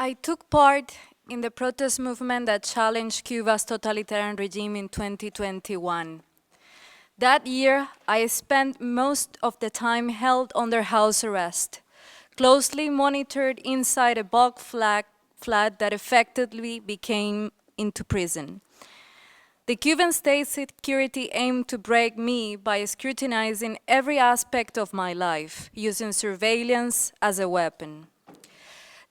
I took part in the protest movement that challenged Cuba's totalitarian regime in 2021. That year, I spent most of the time held under house arrest, closely monitored inside a bog flat that effectively became into prison. The Cuban state security aimed to break me by scrutinizing every aspect of my life, using surveillance as a weapon.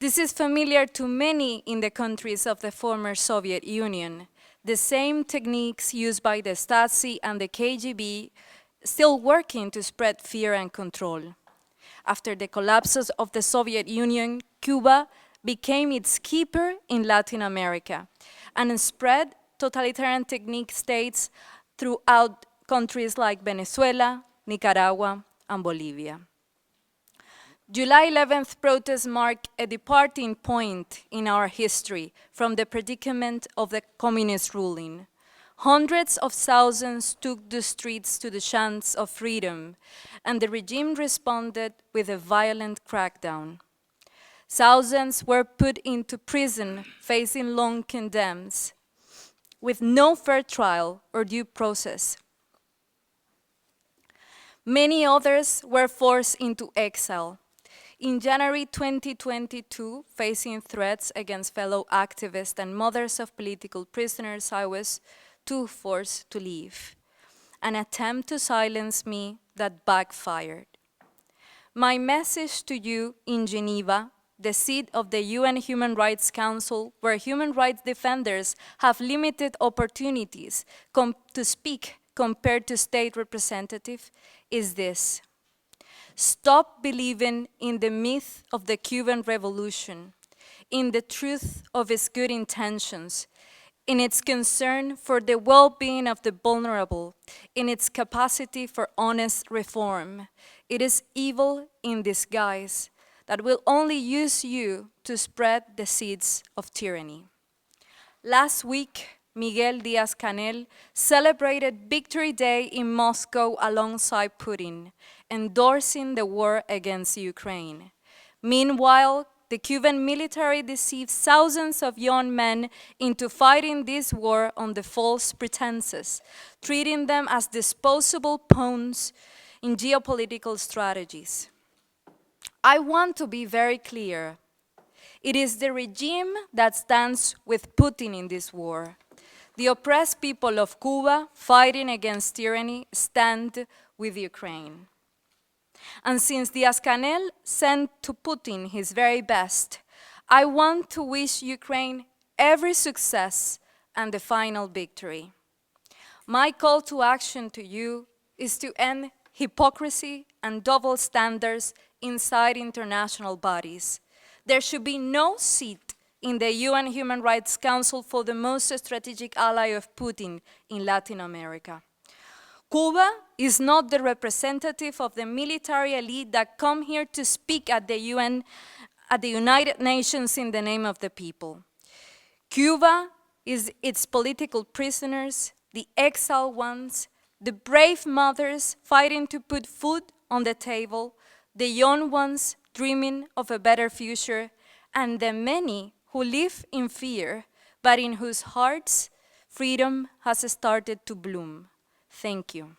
This is familiar to many in the countries of the former Soviet Union. The same techniques used by the Stasi and the KGB still working to spread fear and control. After the collapse of the Soviet Union, Cuba became its keeper in Latin America and spread totalitarian technique states throughout countries like Venezuela, Nicaragua, and Bolivia. July 11th protests mark a departing point in our history from the predicament of the communist ruling. Hundreds of thousands took the streets to the chants of freedom, and the regime responded with a violent crackdown. Thousands were put into prison, facing long condemns, with no fair trial or due process. Many others were forced into exile. In January 2022, facing threats against fellow activists and mothers of political prisoners, I was too forced to leave. An attempt to silence me that backfired. My message to you in Geneva, the seat of the UN Human Rights Council, where human rights defenders have limited opportunities to speak compared to state representatives, is this. Stop believing in the myth of the Cuban Revolution, in the truth of its good intentions, in its concern for the well-being of the vulnerable, in its capacity for honest reform. It is evil in disguise that will only use you to spread the seeds of tyranny. Last week, Miguel Díaz-Canel celebrated Victory Day in Moscow alongside Putin, endorsing the war against Ukraine. Meanwhile, the Cuban military deceived thousands of young men into fighting this war on the false pretenses, treating them as disposable pawns in geopolitical strategies. I want to be very clear. It is the regime that stands with Putin in this war. The oppressed people of Cuba fighting against tyranny stand with Ukraine. And since Díaz-Canel sent to Putin his very best, I want to wish Ukraine every success and the final victory. My call to action to you is to end hypocrisy and double standards inside international bodies. There should be no seat in the UN Human Rights Council for the most strategic ally of Putin in Latin America. Cuba is not the representative of the military elite that come here to speak at the UN, at the United Nations in the name of the people. Cuba is its political prisoners, the exiled ones, the brave mothers fighting to put food on the table, the young ones dreaming of a better future, and the many who live in fear, but in whose hearts freedom has started to bloom. Thank you.